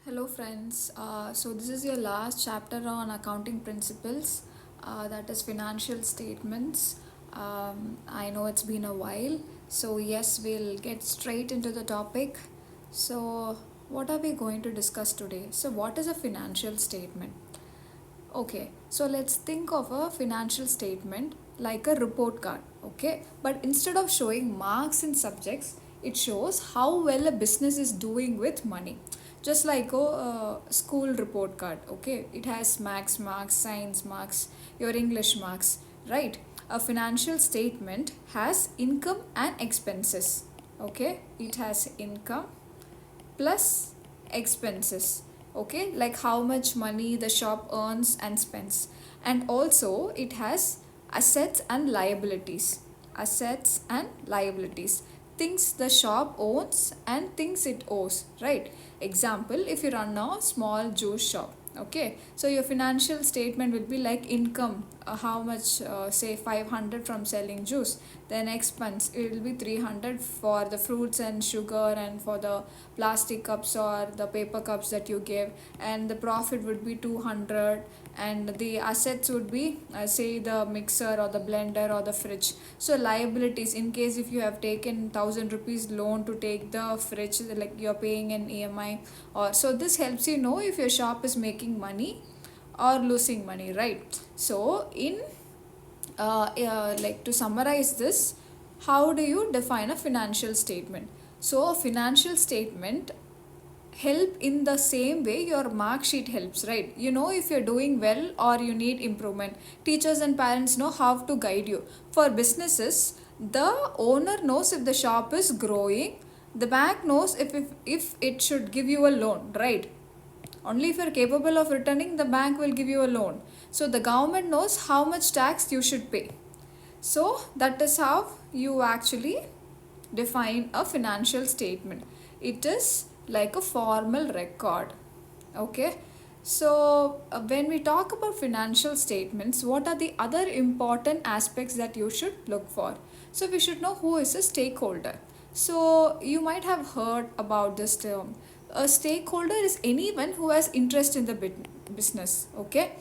Hello, friends. So, this is your last chapter on accounting principles, that is financial statements. I know it's been a while, so, yes, we'll get straight into the topic. So, what are we going to discuss today? So, what is a financial statement? Okay, so let's think of a financial statement like a report card, okay? But instead of showing marks in subjects, it shows how well a business is doing with money. Just like a school report card, okay? It has max marks, science marks, your English marks, right? A financial statement has income and expenses, okay? It has income plus expenses, okay, like how much money the shop earns and spends. And also it has assets and liabilities, assets and liabilities, things the shop owns and things it owes, right? Example, if you run a small juice shop, okay, so your financial statement will be like income, how much, say 500 from selling juice. Then expense, it will be 300 for the fruits and sugar and for the plastic cups or the paper cups that you give. And the profit would be 200. And the assets would be, say the mixer or the blender or the fridge. So liabilities, in case if you have taken 1000 rupees loan to take the fridge, like you're paying an EMI, or so this helps you know if your shop is making money or losing money, right? So in like to summarize this, how do you define a financial statement? So a financial statement help in the same way your mark sheet helps, right? You know if you're doing well or you need improvement. Teachers and parents know how to guide you. For businesses, the owner knows if the shop is growing. The bank knows if it should give you a loan, right? Only if you're capable of returning, the bank will give you a loan. So the government knows how much tax you should pay. So that is how you actually define a financial statement. It is like a formal record. Okay. So when we talk about financial statements, what are the other important aspects that you should look for? So we should know who is a stakeholder. So you might have heard about this term. A stakeholder is anyone who has interest in the business. Okay.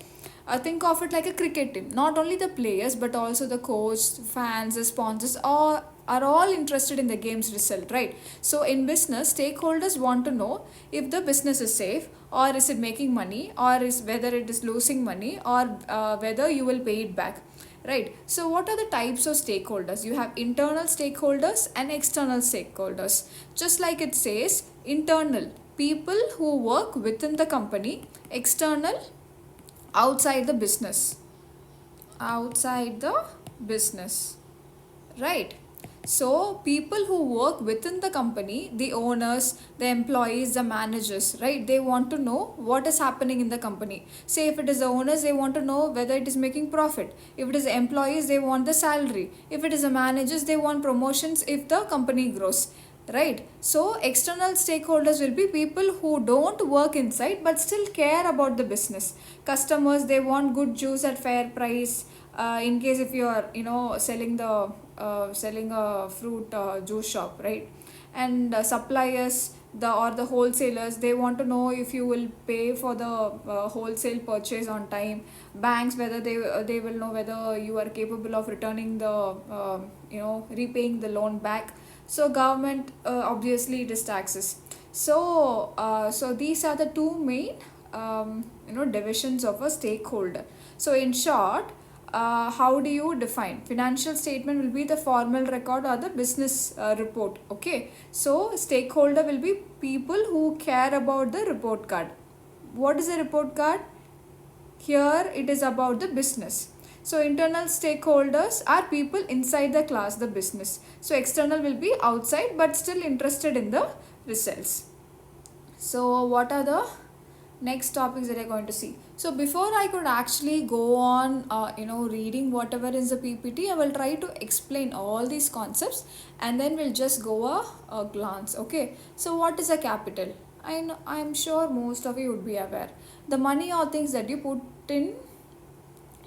Think of it like a cricket team. Not only the players but also the coach, fans, the sponsors, all are all interested in the game's result, right? So in business, stakeholders want to know if the business is safe, or is it making money, or is whether it is losing money, or whether you will pay it back, right? So what are the types of stakeholders? You have internal stakeholders and external stakeholders. Just like it says, internal, people who work within the company. External, outside the business, outside the business, right? So people who work within the company, the owners, the employees, the managers, right, they want to know what is happening in the company. Say if it is the owners, they want to know whether it is making profit. If it is the employees, they want the salary. If it is the managers, they want promotions if the company grows, right? So external stakeholders will be people who don't work inside but still care about the business. Customers, they want good juice at fair price. In case if you are selling a fruit juice shop, right? And suppliers, the wholesalers, they want to know if you will pay for the wholesale purchase on time. Banks, whether they will know whether you are capable of returning the repaying the loan back. So government, obviously it is taxes. So these are the two main divisions of a stakeholder. So in short, how do you define? Financial statement will be the formal record or the business report. Okay, so stakeholder will be people who care about the report card. What is a report card? Here it is about the business. So internal stakeholders are people inside the class, the business. So external will be outside but still interested in the results. So what are the next topics that you're going to see? So before I could actually go on reading whatever is the PPT, I will try to explain all these concepts and then we'll just go a glance. Okay, so what is a capital? I'm sure most of you would be aware. The money or things that you put in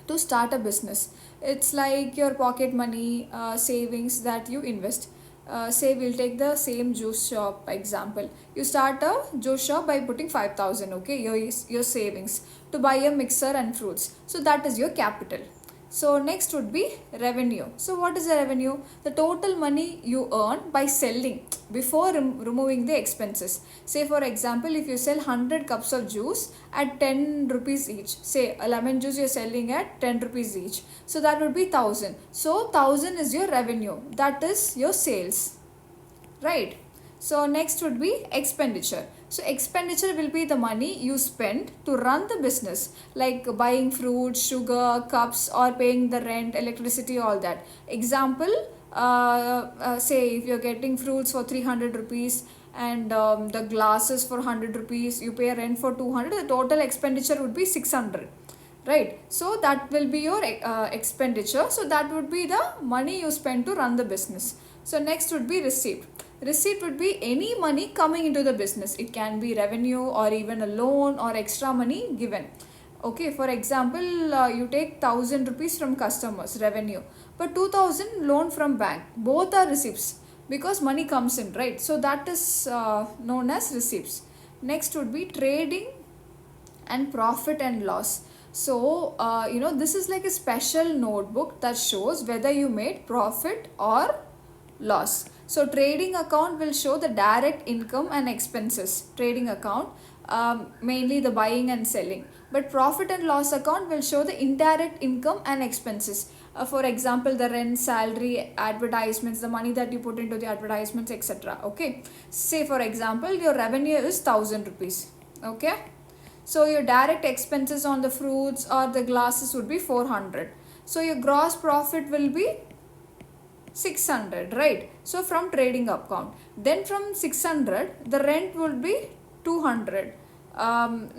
to start a business. It's like your pocket money, savings that you invest. say we'll take the same juice shop example. You start a juice shop by putting 5,000, okay, your savings to buy a mixer and fruits. So that is your capital. So next would be revenue. So what is the revenue? The total money you earn by selling before removing the expenses. Say for example, if you sell 100 cups of juice at 10 rupees each, say a lemon juice you're selling at 10 rupees each, so that would be 1000. So 1000 is your revenue, that is your sales, right? So next would be expenditure. So expenditure will be the money you spend to run the business, like buying fruit, sugar, cups, or paying the rent, electricity, all that. Example, say if you're getting fruits for 300 rupees and the glasses for 100 rupees, you pay rent for 200, the total expenditure would be 600, right? So that will be your expenditure. So that would be the money you spend to run the business. So next would be receipt. Receipt would be any money coming into the business. It can be revenue or even a loan or extra money given. Okay, for example, you take 1000 rupees from customers, revenue, but 2000 loan from bank. Both are receipts because money comes in, right? So that is known as receipts. Next would be trading and profit and loss. So this is like a special notebook that shows whether you made profit or loss. So trading account will show the direct income and expenses. Trading account, mainly the buying and selling. But profit and loss account will show the indirect income and expenses. For example, the rent, salary, advertisements, the money that you put into the advertisements, etc. Okay. Say for example, your revenue is 1000 rupees. Okay. So your direct expenses on the fruits or the glasses would be 400. So your gross profit will be 600, right? So from trading account. Then from 600, the rent would be 200.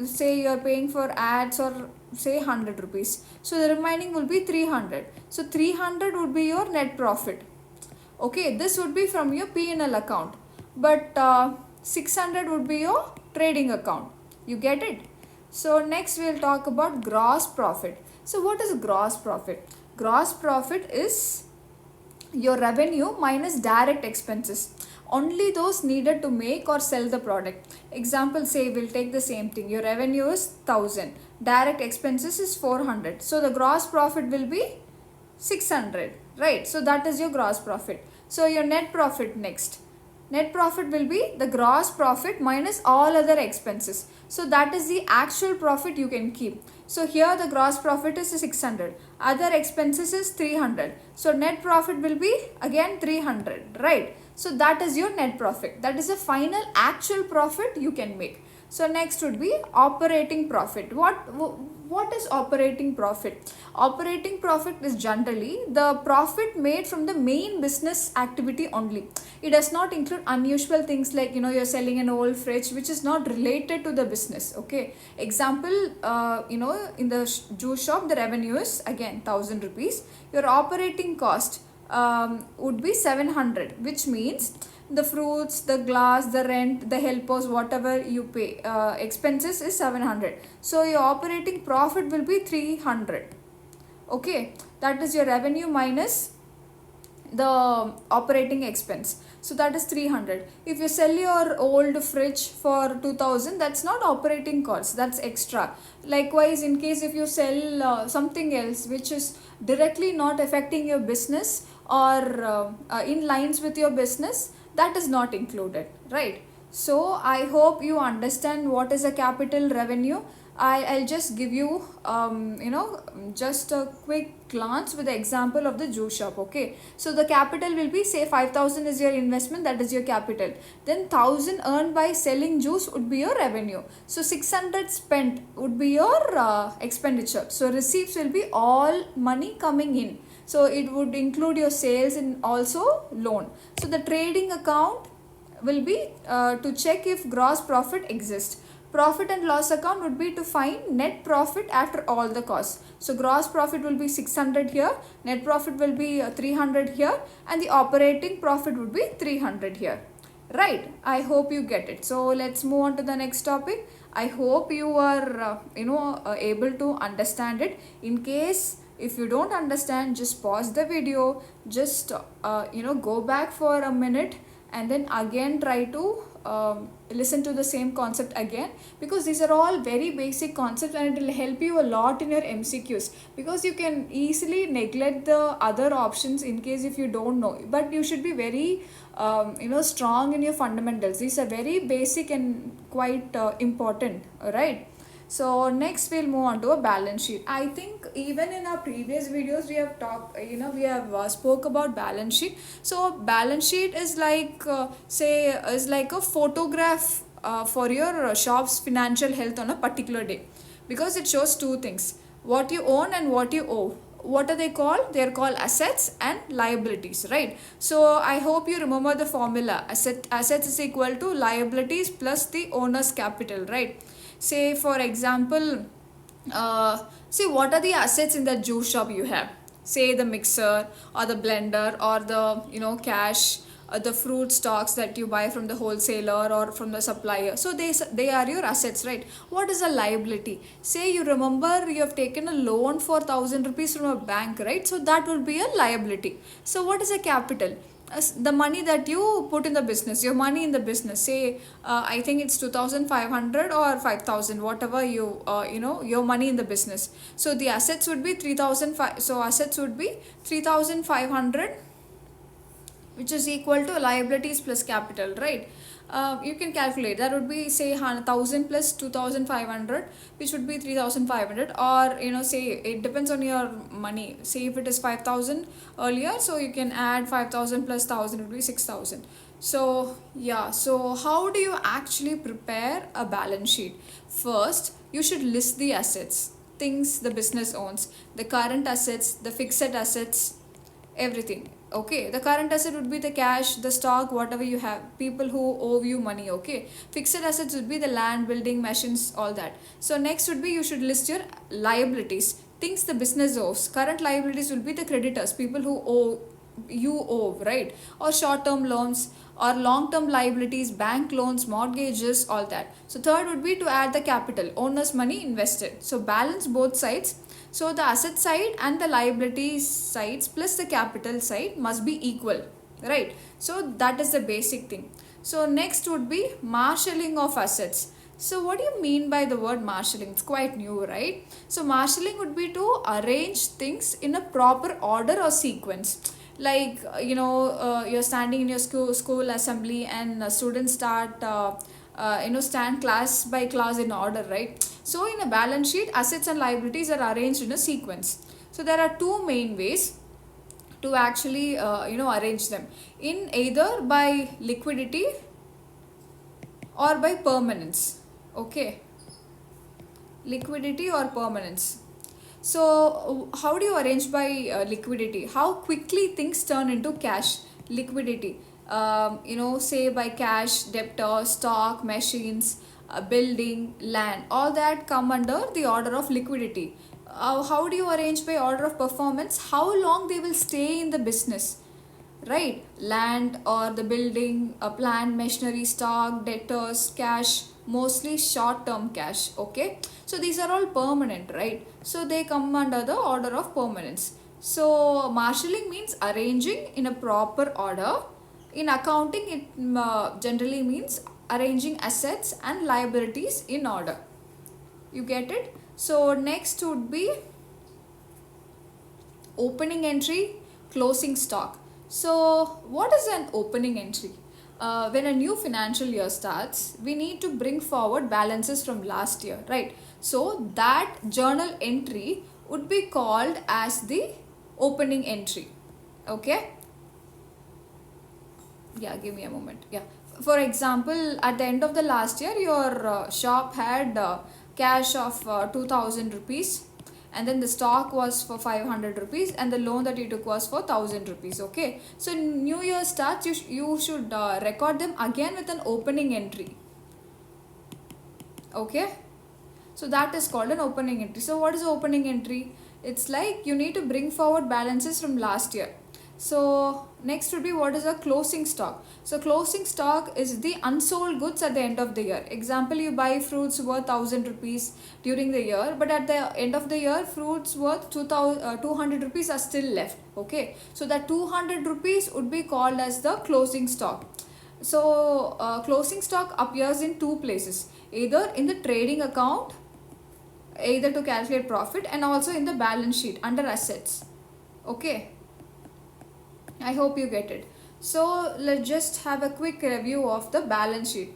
Say you're paying for ads or say 100 rupees. So the remaining will be 300. So 300 would be your net profit. Okay, this would be from your P&L account. But 600 would be your trading account. You get it? So next we'll talk about gross profit. So what is gross profit? Gross profit is your revenue minus direct expenses, only those needed to make or sell the product. Example, say we'll take the same thing. Your revenue is 1000, direct expenses is 400, so the gross profit will be 600, right? So that is your gross profit. So your net profit next. Net profit will be the gross profit minus all other expenses. So that is the actual profit you can keep. So here the gross profit is 600. Other expenses is 300. So net profit will be again 300, right? So that is your net profit. That is the final actual profit you can make. So next would be operating profit. What is operating profit? Operating profit is generally the profit made from the main business activity only. It does not include unusual things like you're selling an old fridge which is not related to the business. Okay. Example, in the juice shop the revenue is again 1000 rupees. Your operating cost would be 700, which means the fruits, the glass, the rent, the helpers, whatever you pay, expenses is 700. So your operating profit will be 300. Okay, that is your revenue minus the operating expense. So that is 300. If you sell your old fridge for 2000, that's not operating cost, that's extra. Likewise, in case if you sell something else which is directly not affecting your business or in lines with your business, that is not included, right? So I hope you understand what is a capital revenue. I'll just give you just a quick glance with the example of the juice shop. Okay, so the capital will be, say 5000 is your investment, that is your capital. Then 1000 earned by selling juice would be your revenue. So 600 spent would be your expenditure. So receipts will be all money coming in. So it would include your sales and also loan. So the trading account will be to check if gross profit exists. Profit and loss account would be to find net profit after all the costs. So gross profit will be 600 here, net profit will be 300 here, and the operating profit would be 300 here. Right, I hope you get it. So let's move on to the next topic. I hope you are able to understand it. In case If you don't understand, just pause the video, just go back for a minute and then again try to listen to the same concept again, because these are all very basic concepts and it will help you a lot in your MCQs, because you can easily neglect the other options in case if you don't know, but you should be very strong in your fundamentals. These are very basic and quite important, right? So next we'll move on to a balance sheet. I think even in our previous videos we have talked, we have spoke about balance sheet. So balance sheet is like is like a photograph for your shop's financial health on a particular day, because it shows two things: what you own and what you owe. What are they called? They are called assets and liabilities, right? So I hope you remember the formula. Assets is equal to liabilities plus the owner's capital, right? Say for example, see what are the assets in the juice shop you have. Say the mixer or the blender or the cash, the fruit stocks that you buy from the wholesaler or from the supplier. So they are your assets, right? What is a liability? Say you remember you have taken a loan for 1,000 rupees from a bank, right? So that would be a liability. So what is a capital? The money that you put in the business, your money in the business. Say I think it's 2,500 or 5,000, whatever your money in the business. So the assets would be 3,005. So assets would be 3,500, which is equal to liabilities plus capital, right? You can calculate. That would be say 1,000 plus 2,500, which would be 3,500. Or say it depends on your money. Say if it is 5,000 earlier, so you can add 5,000 plus 1,000 would be 6,000. So yeah, so how do you actually prepare a balance sheet? First, you should list the assets, things the business owns, the current assets, the fixed assets, everything. Okay, the current asset would be the cash, the stock, whatever you have, people who owe you money. Okay, fixed assets would be the land, building, machines, all that. So next would be you should list your liabilities, things the business owes. Current liabilities will be the creditors, people who owe, right? Or short term loans or long term liabilities, bank loans, mortgages, all that. So third would be to add the capital, owner's money invested. So balance both sides. So the asset side and the liability sides plus the capital side must be equal, right? So that is the basic thing. So next would be marshalling of assets. So what do you mean by the word marshalling? It's quite new, right? So marshalling would be to arrange things in a proper order or sequence. Like you're standing in your school assembly and students start stand class by class in order, right? So in a balance sheet, assets and liabilities are arranged in a sequence. So there are two main ways to actually arrange them, in either by liquidity or by permanence. Okay, liquidity or permanence. So how do you arrange by liquidity? How quickly things turn into cash? Liquidity, say by cash, debtor, stock, machines, building, land, all that come under the order of liquidity. How do you arrange by order of performance? How long they will stay in the business, right? Land or the building, plant, machinery, stock, debtors, cash, mostly short term cash. Okay, so these are all permanent, right? So they come under the order of permanence. So marshalling means arranging in a proper order. In accounting, it generally means arranging assets and liabilities in order. You get it? So next would be opening entry, closing stock. So what is an opening entry? When a new financial year starts, we need to bring forward balances from last year, right? So that journal entry would be called as the opening entry. Okay, yeah, give me a moment. Yeah, for example, at the end of the last year, your shop had cash of 2,000 rupees, and then the stock was for 500 rupees, and the loan that you took was for 1,000 rupees. Okay, so new year starts, you should record them again with an opening entry. Okay, so that is called an opening entry. So what is opening entry? It's like you need to bring forward balances from last year. So next would be what is a closing stock. So closing stock is the unsold goods at the end of the year. Example, you buy fruits worth 1000 rupees during the year, but at the end of the year fruits worth 200 rupees are still left. Okay, so that 200 rupees would be called as the closing stock. So closing stock appears in two places, either in the trading account, either to calculate profit, and also in the balance sheet under assets. Okay, I hope you get it. So let's just have a quick review of the balance sheet.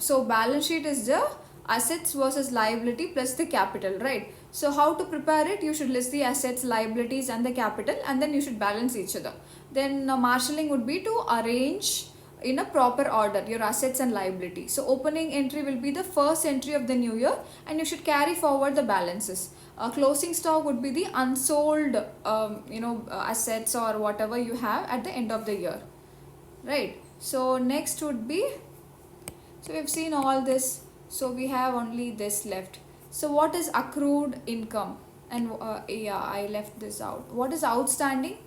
So balance sheet is the assets versus liability plus the capital, right? So how to prepare it? You should list the assets, liabilities and the capital, and then you should balance each other. Then marshalling would be to arrange in a proper order your assets and liability. So opening entry will be the first entry of the new year, and you should carry forward the balances. Closing stock would be the unsold assets or whatever you have at the end of the year, right? So next would be, so we've seen all this, so we have only this left. So what is accrued income? And yeah, I left this out. What is outstanding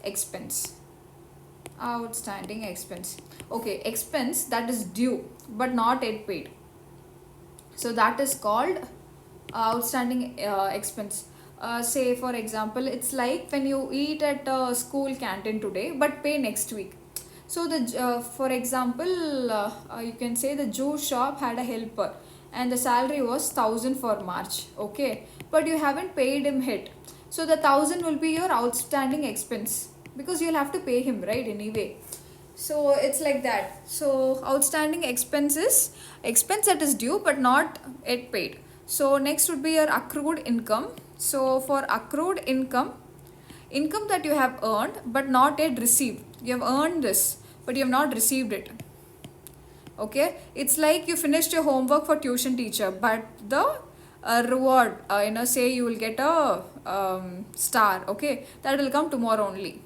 expense? Outstanding expense. Okay, expense that is due but not yet paid, so that is called outstanding expense. Say for example, it's like when you eat at a school canteen today but pay next week. So the for example, you can say the juice shop had a helper and the salary was 1000 for March. Okay, but you haven't paid him yet, so the 1000 will be your outstanding expense because you'll have to pay him, right, anyway. So it's like that. So outstanding expenses, expense that is due but not yet paid. So next would be your accrued income. So for accrued income, income that you have earned but not yet received. You have earned this but you have not received it. Okay, it's like you finished your homework for tuition teacher, but the reward, say you will get a star. Okay, that will come tomorrow only.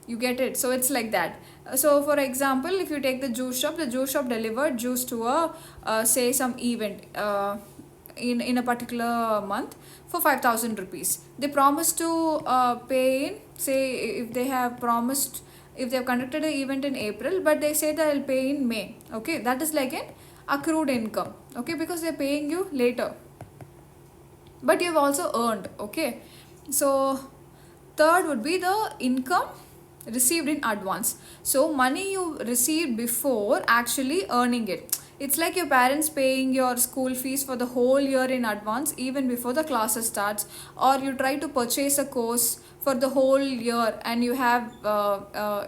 You get it? So it's like that. So for example, if you take the juice shop, delivered juice to a say some event in a particular month for 5000 rupees. They promise to pay in, say if they have promised, if they have conducted an event in April, but they say that I'll pay in May. Okay, that is like an accrued income. Okay, because they're paying you later, but you have also earned. Okay, so third would be the income received in advance. So money you received before actually earning it. It's like your parents paying your school fees for the whole year in advance, even before the classes starts, or you try to purchase a course for the whole year and you have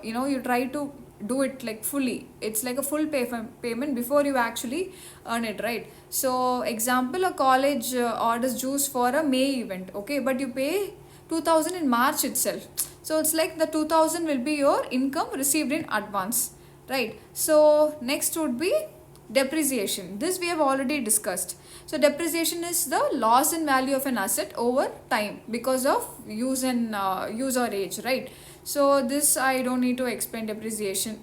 you try to do it like fully. It's like a full payment before you actually earn it, right? So example, a college orders juice for a May event, okay, but you pay 2000 in March itself. So it's like the 2000 will be your income received in advance, right? So next would be depreciation. This we have already discussed. So depreciation is the loss in value of an asset over time because of use or age, right? So this I don't need to explain depreciation.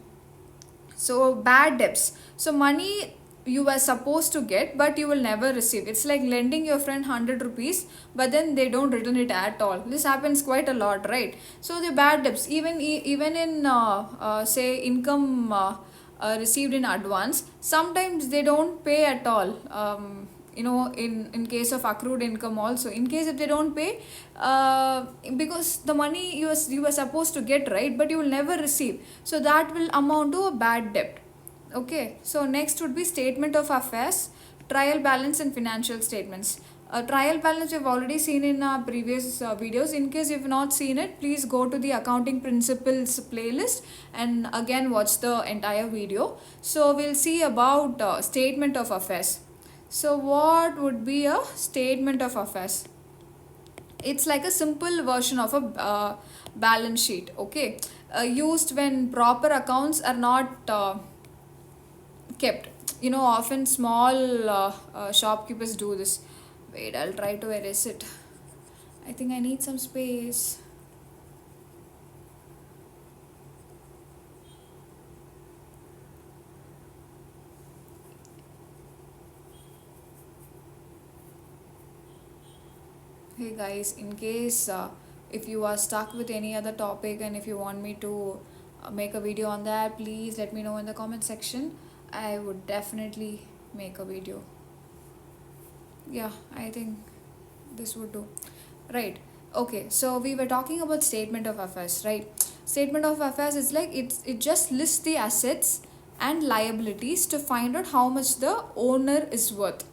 So bad debts. So money you were supposed to get but you will never receive. It's like lending your friend 100 rupees but then they don't return it at all. This happens quite a lot, right? So the bad debts, even in say income received in advance, sometimes they don't pay at all. In case of accrued income also, in case if they don't pay, because the money you were supposed to get, right, but you will never receive, so that will amount to a bad debt. Okay, so next would be statement of affairs, trial balance and financial statements. Trial balance we've already seen in our previous videos. In case you've not seen it, please go to the accounting principles playlist and again watch the entire video. So we'll see about statement of affairs. So what would be a statement of affairs? It's like a simple version of a balance sheet, okay, used when proper accounts are not kept. Often small shopkeepers do this. Wait, I'll try to erase it. I think I need some space. Hey guys, in case if you are stuck with any other topic and if you want me to make a video on that, please let me know in the comment section. I would definitely make a video. Yeah, I think this would do. Right. Okay, so we were talking about statement of affairs, right? Statement of affairs is like it just lists the assets and liabilities to find out how much the owner is worth.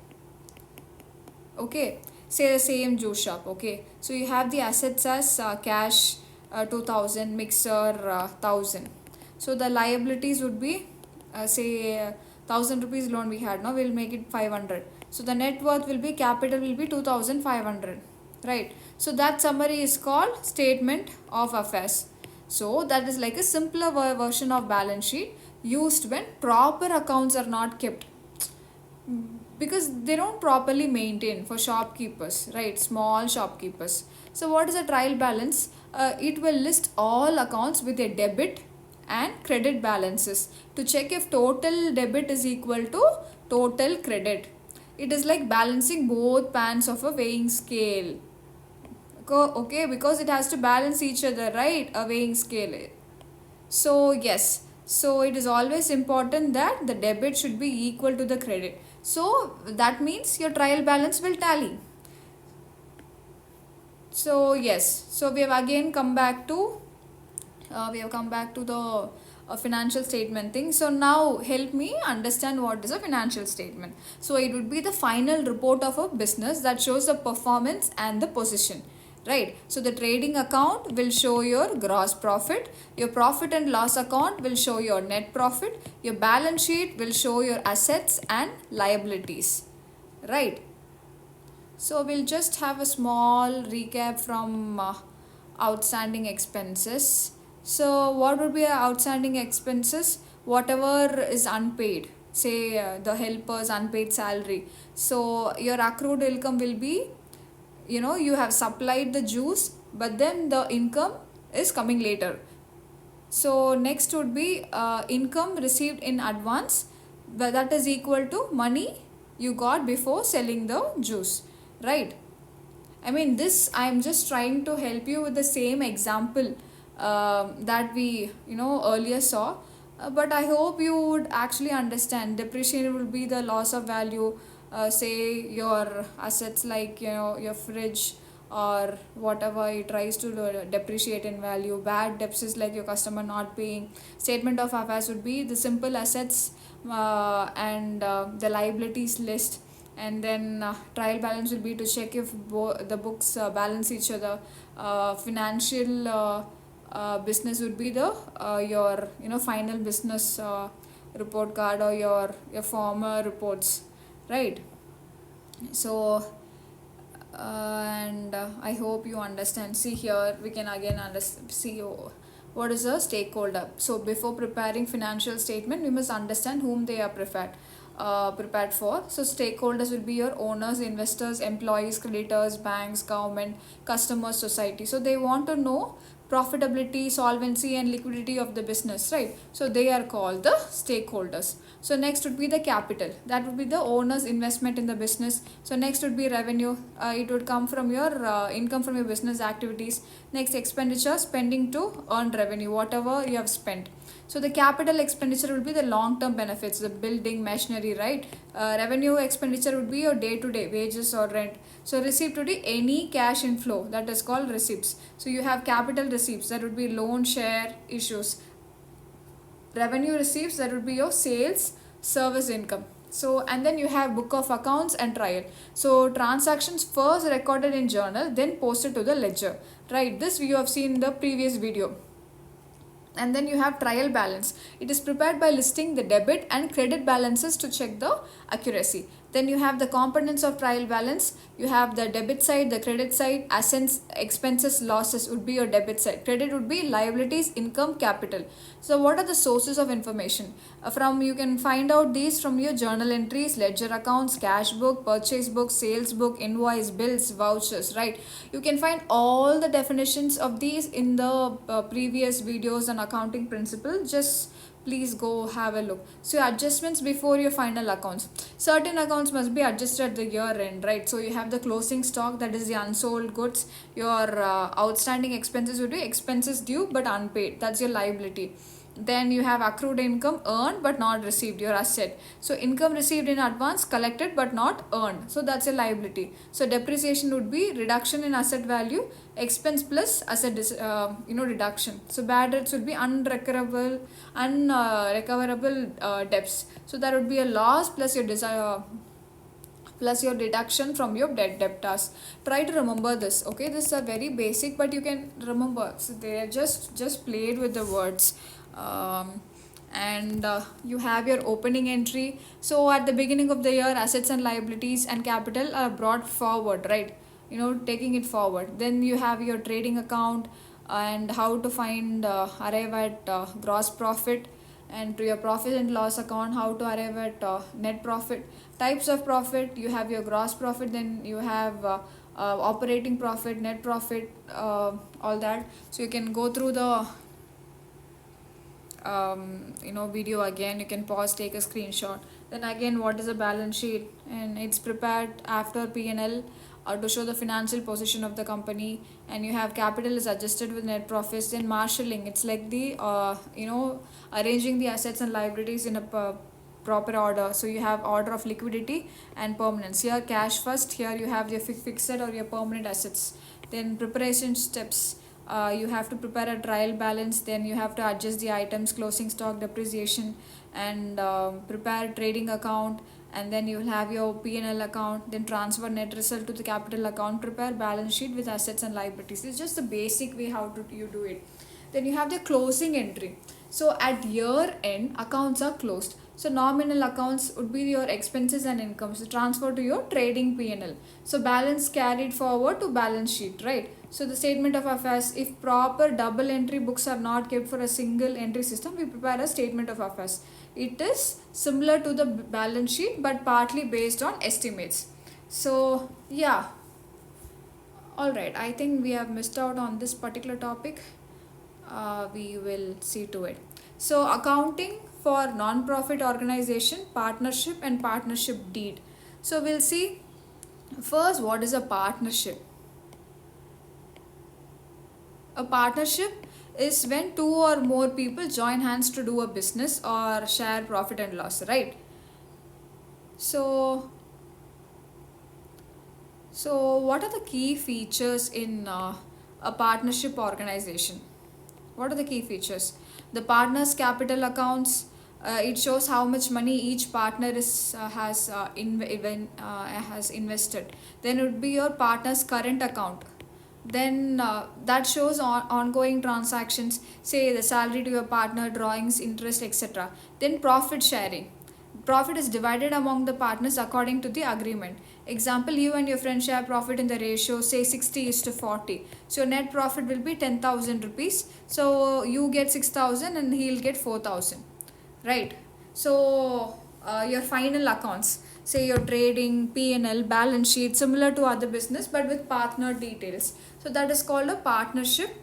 Okay, say the same juice shop. Okay, so you have the assets as cash 2000, mixer 1000. So the liabilities would be say 1000 rupees loan we had. Now we'll make it 500. So the net worth will be, capital will be 2500, right? So that summary is called statement of affairs. So that is like a simpler version of balance sheet used when proper accounts are not kept, because they don't properly maintain for shopkeepers, right? Small shopkeepers. So what is a trial balance? It will list all accounts with a debit and credit balances to check if total debit is equal to total credit. It is like balancing both pans of a weighing scale. Okay, because it has to balance each other, right? A weighing scale. So yes, so it is always important that the debit should be equal to the credit. So that means your trial balance will tally. So yes, so we have again come back to the financial statement thing. So now help me understand what is a financial statement. So it would be the final report of a business that shows the performance and the position, right? So the trading account will show your gross profit, your profit and loss account will show your net profit, your balance sheet will show your assets and liabilities, right? So we'll just have a small recap from outstanding expenses. So what would be outstanding expenses? Whatever is unpaid, say the helper's unpaid salary. So your accrued income will be, you have supplied the juice, but then the income is coming later. So next would be income received in advance, but that is equal to money you got before selling the juice, right? I mean, this I'm just trying to help you with the same example that we earlier saw, but I hope you would actually understand. Depreciation will be the loss of value, say your assets like your fridge or whatever, it tries to depreciate in value. Bad debts is like your customer not paying. Statement of affairs would be the simple assets and the liabilities list, and then trial balance will be to check if the books balance each other. Financial business would be the your final business report card or your former reports, right? So and I hope you understand. See here we can again see what is a stakeholder. So before preparing financial statement, we must understand whom they are prepared for. So stakeholders will be your owners, investors, employees, creditors, banks, government, customers, society. So they want to know profitability, solvency and liquidity of the business, right? So they are called the stakeholders. So next would be the capital, that would be the owner's investment in the business. So next would be revenue, it would come from your income from your business activities. Next, expenditure, spending to earn revenue, whatever you have spent. So the capital expenditure will be the long-term benefits, the building, machinery, right? Revenue expenditure would be your day-to-day wages or rent. So receipt would be any cash inflow, that is called receipts. So you have capital receipts, that would be loan share issues. Revenue receipts, that would be your sales, service income. So and then you have book of accounts and trial. So transactions first recorded in journal, then posted to the ledger, right? This you have seen in the previous video. And then you have trial balance. It is prepared by listing the debit and credit balances to check the accuracy. Then you have the components of trial balance. You have the debit side, the credit side. Assets, expenses, losses would be your debit side. Credit would be liabilities, income, capital. So what are the sources of information? You can find out these from your journal entries, ledger accounts, cash book, purchase book, sales book, invoice, bills, vouchers, right? You can find all the definitions of these in the previous videos on accounting principle. Just please go have a look. So adjustments before your final accounts. Certain accounts must be adjusted at the year end, right? So you have the closing stock, that is the unsold goods. Your outstanding expenses would be expenses due but unpaid, that's your liability. Then you have accrued income earned but not received, your asset. So income received in advance, collected but not earned, so that's a liability. So depreciation would be reduction in asset value, expense plus asset reduction. So bad debts would be unrecoverable debts. So that would be a loss plus your desire plus your deduction from your debtors. Try to remember this, okay? This is a very basic, but you can remember. So they are just played with the words. And you have your opening entry. So at the beginning of the year, assets and liabilities and capital are brought forward, right? Taking it forward. Then you have your trading account, and how to find arrive at gross profit, and to your profit and loss account, how to arrive at net profit. Types of profit, you have your gross profit, then you have operating profit, net profit, all that. So you can go through the video again. You can pause, take a screenshot. Then again, what is a balance sheet? And it's prepared after P&L to show the financial position of the company. And you have capital is adjusted with net profits. Then marshalling, it's like the arranging the assets and liabilities in a proper order. So you have order of liquidity and permanence. Here cash first, here you have your fixed or your permanent assets. Then preparation steps, you have to prepare a trial balance, then you have to adjust the items, closing stock, depreciation, and prepare trading account, and then you will have your P&L account, then transfer net result to the capital account, prepare balance sheet with assets and liabilities. It's just the basic way how to you do it. Then you have the closing entry. So at year end, accounts are closed. So nominal accounts would be your expenses and incomes, so transfer to your trading P&L. So balance carried forward to balance sheet, right? So the statement of affairs, if proper double entry books are not kept for a single entry system, we prepare a statement of affairs. It is similar to the balance sheet but partly based on estimates. So yeah, alright, I think we have missed out on this particular topic. We will see to it. So accounting for non-profit organization, partnership and partnership deed. So we'll see first what is a partnership. A partnership is when two or more people join hands to do a business or share profit and loss, right? So what are the key features in a partnership organization? What are the key features? The partners' capital accounts. It shows how much money each partner has invested. Then it would be your partner's current account. Then that shows ongoing transactions, say the salary to your partner, drawings, interest, etc. Then profit sharing. Profit is divided among the partners according to the agreement. Example, you and your friend share profit in the ratio say 60:40. So your net profit will be 10,000 rupees. So you get 6,000 and he'll get 4,000. Right? So your final accounts, say your trading, P&L, balance sheet, similar to other business but with partner details. So that is called a partnership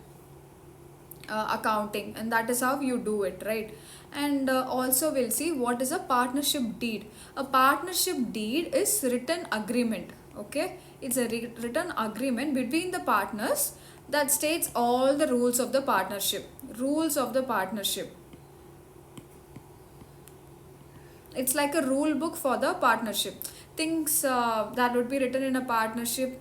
accounting, and that is how you do it, right? And also we'll see what is a partnership deed. A partnership deed is written agreement, okay? It's a written agreement between the partners that states all the rules of the partnership. Rules of the partnership. It's like a rule book for the partnership. Things that would be written in a partnership,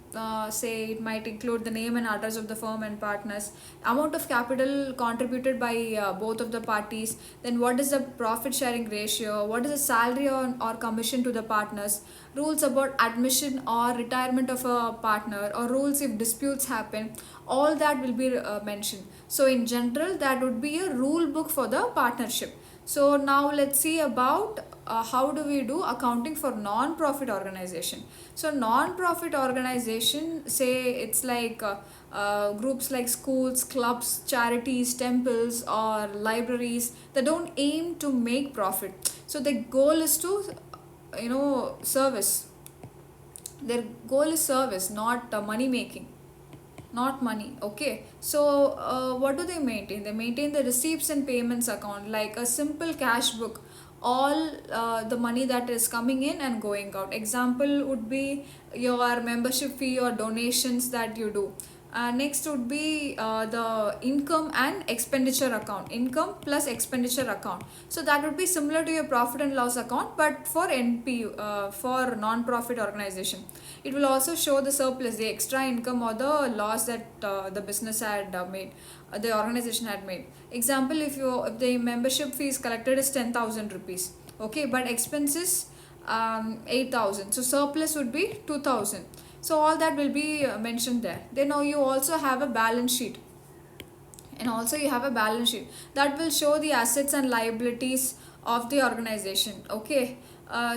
say it might include the name and address of the firm and partners, amount of capital contributed by both of the parties, then what is the profit sharing ratio, what is the salary or commission to the partners, rules about admission or retirement of a partner, or rules if disputes happen. All that will be mentioned. So in general, that would be a rule book for the partnership. So now let's see about how do we do accounting for non-profit organization. So non-profit organization, say it's like groups like schools, clubs, charities, temples or libraries that don't aim to make profit. So the goal is to service. Their goal is service, not money making. not money. Okay, so what do they maintain? They maintain the receipts and payments account, like a simple cash book, all the money that is coming in and going out. Example would be your membership fee or donations that you do. Next would be the income and expenditure account, income plus expenditure account. So that would be similar to your profit and loss account, but for NPU, for non-profit organization. It will also show the surplus, the extra income or the loss that the business had made, the organization had made. Example, if the membership fee is collected is 10,000 rupees, okay, but expenses 8,000, so surplus would be 2,000. So all that will be mentioned there. Then now you also have a balance sheet, and also you have a balance sheet that will show the assets and liabilities of the organization. Okay,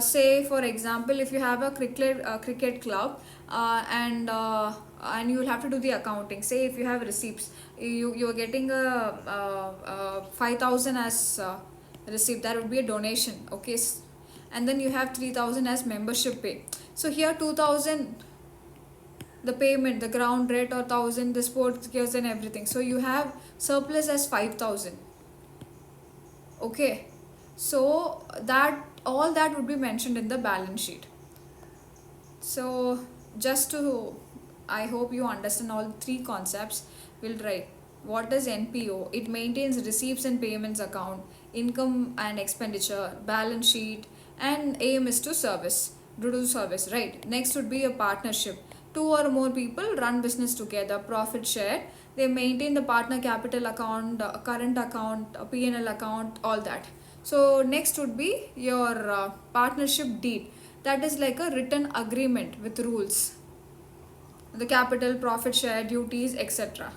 say for example, if you have a cricket club, and you will have to do the accounting. Say if you have receipts, you're getting a 5,000 as receipt, that would be a donation. Okay, and then you have 3,000 as membership pay. So here 2,000 the payment, the ground rate, or 1,000 the sports gears and everything. So you have surplus as 5,000. Okay, so that all that would be mentioned in the balance sheet. So just to, I hope you understand all three concepts. We'll write what is NPO. It maintains receipts and payments account, income and expenditure, balance sheet, and aim is to do service, right? Next would be a partnership. Two or more people run business together, profit share. They maintain the partner capital account, current account, P&L account, all that. So next would be your partnership deed. That is like a written agreement with rules, the capital, profit share, duties, etc.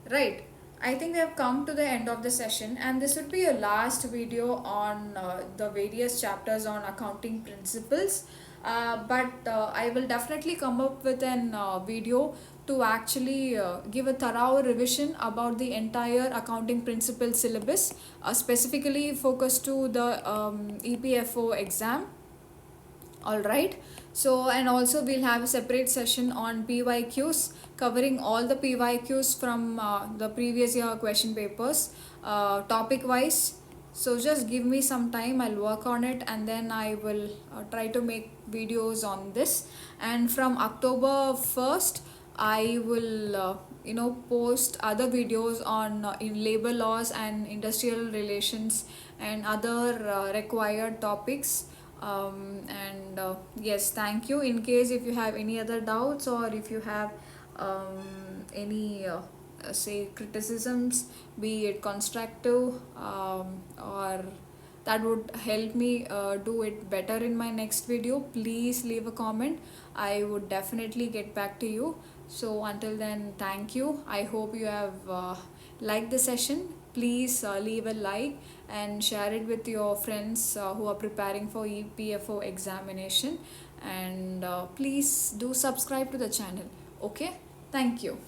Right. I think we have come to the end of the session, and this would be a last video on the various chapters on accounting principles. But I will definitely come up with an video to actually give a thorough revision about the entire accounting principles syllabus, specifically focused to the EPFO exam. All right, so and also we'll have a separate session on PYQs, covering all the PYQs from the previous year question papers, topic wise. So just give me some time, I'll work on it, and then I will try to make videos on this. And from October 1st I will post other videos on in labor laws and industrial relations and other required topics. And yes, thank you. In case if you have any other doubts, or if you have any say criticisms, be it constructive, or that would help me do it better in my next video, please leave a comment. I would definitely get back to you. So until then, thank you. I hope you have liked the session. Please leave a like and share it with your friends who are preparing for EPFO examination, and please do subscribe to the channel. Okay, thank you.